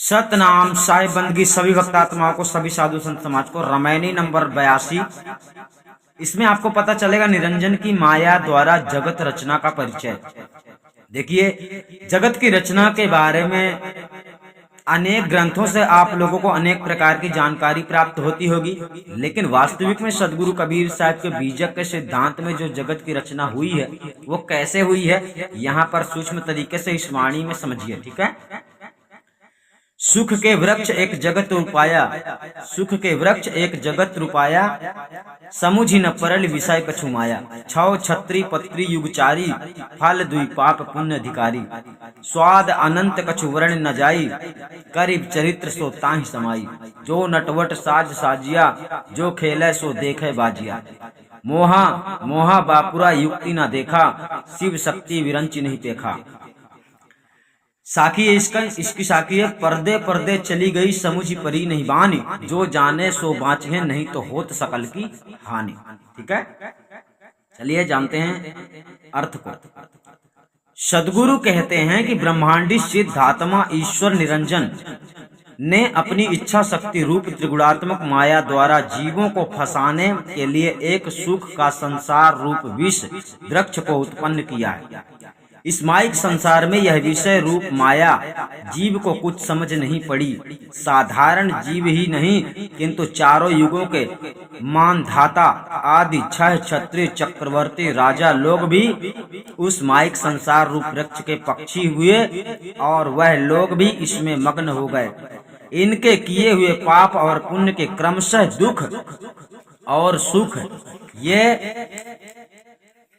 सतनाम साहिब बंदगी सभी भक्तात्माओं को, सभी साधु संत समाज को। रामायणी नंबर 82। इसमें आपको पता चलेगा निरंजन की माया द्वारा जगत रचना का परिचय। देखिए, जगत की रचना के बारे में अनेक ग्रंथों से आप लोगों को अनेक प्रकार की जानकारी प्राप्त होती होगी, लेकिन वास्तविक में सदगुरु कबीर साहब के बीजक के सिद्धांत में जो जगत की रचना हुई है वो कैसे हुई है, यहाँ पर सूक्ष्म तरीके से इस वाणी में समझिए। ठीक है। सुख के वृक्ष एक जगत रूपाया, सुख के वृक्ष एक जगत रूपाया, समुझि न परल विषय कछु माया। छौ छत्री पत्री युगचारी, फल दुई पाप पुण्य अधिकारी। स्वाद अनंत कछु वर्ण न जाई, करीब चरित्र सो ताहि समाई। जो नटवट साज साजिया, जो खेले सो देखे बाजिया। मोहा मोहा बापुरा युक्ति न देखा, शिव शक्ति विरंची नहीं देखा। साखी इसकी साखी है, पर्दे पर्दे चली गई समुझी परी नहीं बानी। जो जाने सो बाँचे, नहीं तो होत सकल की हानि। ठीक है, चलिए जानते हैं अर्थ को। सदगुरु कहते हैं कि ब्रह्मांडी सिद्धात्मा ईश्वर निरंजन ने अपनी इच्छा शक्ति रूप त्रिगुणात्मक माया द्वारा जीवों को फंसाने के लिए एक सुख का संसार रूप विष वृक्ष को उत्पन्न किया है। इस माइक संसार में यह विषय रूप माया जीव को कुछ समझ नहीं पड़ी। साधारण जीव ही नहीं, किंतु चारों युगों के मानधाता आदि छह क्षत्रिय चक्रवर्ती राजा लोग भी उस माइक संसार रूप वृक्ष के पक्षी हुए और वह लोग भी इसमें मग्न हो गए। इनके किए हुए पाप और पुण्य के क्रमशः दुख और सुख ये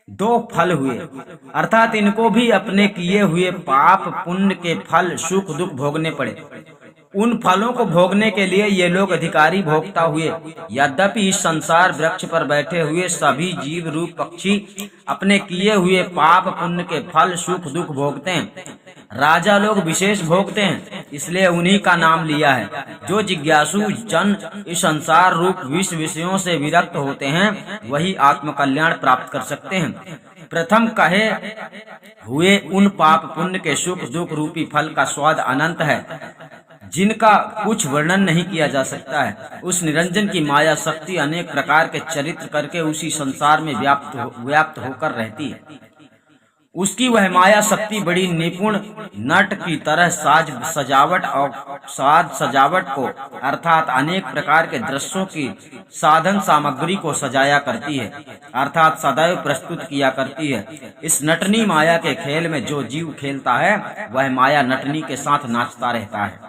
दो फल हुए, अर्थात इनको भी अपने किए हुए पाप पुण्य के फल सुख दुख भोगने पड़े। उन फलों को भोगने के लिए ये लोग अधिकारी भोगता हुए, यद्यपि इस संसार वृक्ष पर बैठे हुए सभी जीव रूप पक्षी अपने किए हुए पाप पुण्य के फल सुख दुख भोगते हैं, राजा लोग विशेष भोगते हैं, इसलिए उन्हीं का नाम लिया है। जो जिज्ञासु जन इस संसार रूप विषयों से विरक्त होते हैं वही आत्म कल्याण प्राप्त कर सकते हैं। प्रथम कहे हुए उन पाप पुण्य के सुख दुख रूपी फल का स्वाद अनंत है, जिनका कुछ वर्णन नहीं किया जा सकता है। उस निरंजन की माया शक्ति अनेक प्रकार के चरित्र करके उसी संसार में व्याप्त होकर रहती है। उसकी वह माया शक्ति बड़ी निपुण नट की तरह साज सजावट को अर्थात अनेक प्रकार के दृश्यों की साधन सामग्री को सजाया करती है, अर्थात सदैव प्रस्तुत किया करती है। इस नटनी माया के खेल में जो जीव खेलता है वह माया नटनी के साथ नाचता रहता है।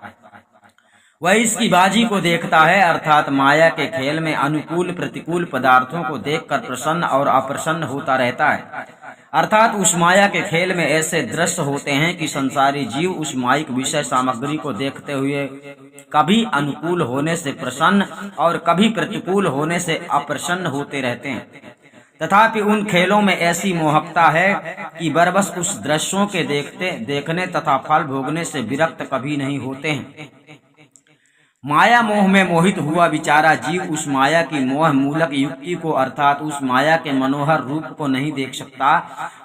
वह इसकी बाजी को देखता है, अर्थात माया के खेल में अनुकूल प्रतिकूल पदार्थों को देखकर प्रसन्न और अप्रसन्न होता रहता है। अर्थात उस माया के खेल में ऐसे दृश्य होते हैं कि संसारी जीव उस माइक विषय सामग्री को देखते हुए कभी अनुकूल होने से प्रसन्न और कभी प्रतिकूल होने से अप्रसन्न होते रहते हैं। तथापि उन खेलों में ऐसी मोहकता है कि बरबस उस दृश्यों के देखने तथा फल भोगने से विरक्त कभी नहीं होते हैं। माया मोह में मोहित हुआ विचारा जीव उस माया की मोह मूलक युक्ति को अर्थात उस माया के मनोहर रूप को नहीं देख सकता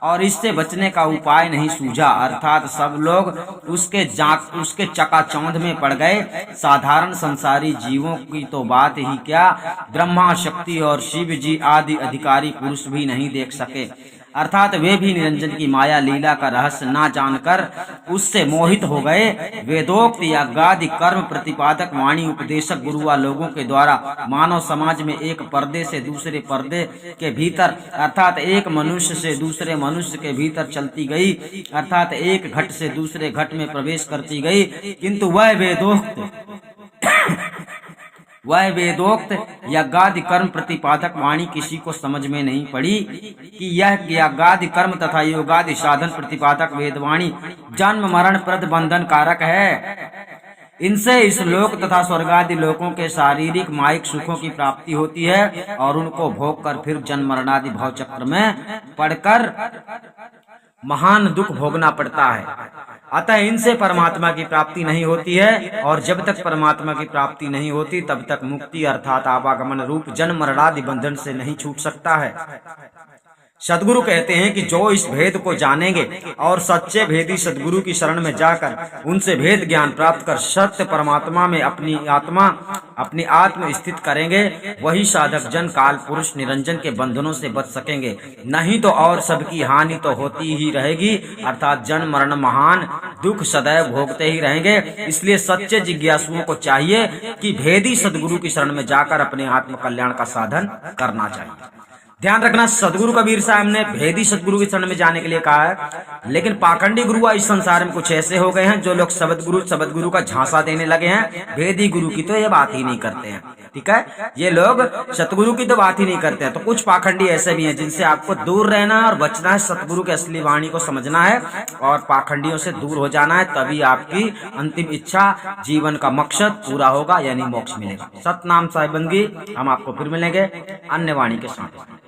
और इससे बचने का उपाय नहीं सूझा, अर्थात सब लोग उसके चकाचौंध में पड़ गए। साधारण संसारी जीवों की तो बात ही क्या, ब्रह्मा शक्ति और शिव जी आदि अधिकारी पुरुष भी नहीं देख सके, अर्थात वे भी निरंजन की माया लीला का रहस्य ना जानकर उससे मोहित हो गए। वेदोक्त यज्ञादि कर्म प्रतिपादक वाणी उपदेशक गुरुआ लोगों के द्वारा मानव समाज में एक पर्दे से दूसरे पर्दे के भीतर अर्थात एक मनुष्य से दूसरे मनुष्य के भीतर चलती गई, अर्थात एक घट से दूसरे घट में प्रवेश करती गई, किंतु वह वेदोक्त यज्ञादि कर्म प्रतिपादक वाणी किसी को समझ में नहीं पड़ी कि यह यज्ञादि कर्म तथा योगादि साधन प्रतिपादक वेदवाणी जन्म मरण प्रद बंधन कारक है। इनसे इस लोक तथा स्वर्गादि लोकों के शारीरिक माइक सुखों की प्राप्ति होती है और उनको भोग कर फिर जन्म मरणादि भाव चक्र में पड़कर महान दुख भोगना पड़ता है। अतः इनसे परमात्मा की प्राप्ति नहीं होती है और जब तक परमात्मा की प्राप्ति नहीं होती तब तक मुक्ति अर्थात आवागमन रूप जन्म मरणादि बंधन से नहीं छूट सकता है। सदगुरु कहते हैं कि जो इस भेद को जानेंगे और सच्चे भेदी सदगुरु की शरण में जाकर उनसे भेद ज्ञान प्राप्त कर सत्य परमात्मा में अपनी आत्म स्थित करेंगे, वही साधक जन काल पुरुष निरंजन के बंधनों से बच सकेंगे। नहीं तो और सबकी हानि तो होती ही रहेगी, अर्थात जन्म मरण महान दुख सदैव भोगते ही रहेंगे। इसलिए सच्चे जिज्ञासुओं को चाहिए कि भेदी सदगुरु की शरण में जाकर अपने आत्म कल्याण का साधन करना चाहिए। ध्यान रखना, सदगुरु कबीर साहब ने भेदी सदगुरु की शरण में जाने के लिए कहा है, लेकिन पाखंडी गुरु इस संसार में कुछ ऐसे हो गए हैं जो लोग शब्द गुरु का झांसा देने लगे हैं, भेदी गुरु की तो ये बात ही नहीं करते हैं। ठीक है, ये लोग सतगुरु की तो बात ही नहीं करते हैं। तो कुछ पाखंडी ऐसे भी हैं जिनसे आपको दूर रहना है और बचना है, सतगुरु की असली वाणी को समझना है और पाखंडियों से दूर हो जाना है, तभी आपकी अंतिम इच्छा जीवन का मकसद पूरा होगा, यानी मोक्ष मिलेगा। सतनाम साहिब बंदगी। हम आपको फिर मिलेंगे अन्य वाणी के साथ।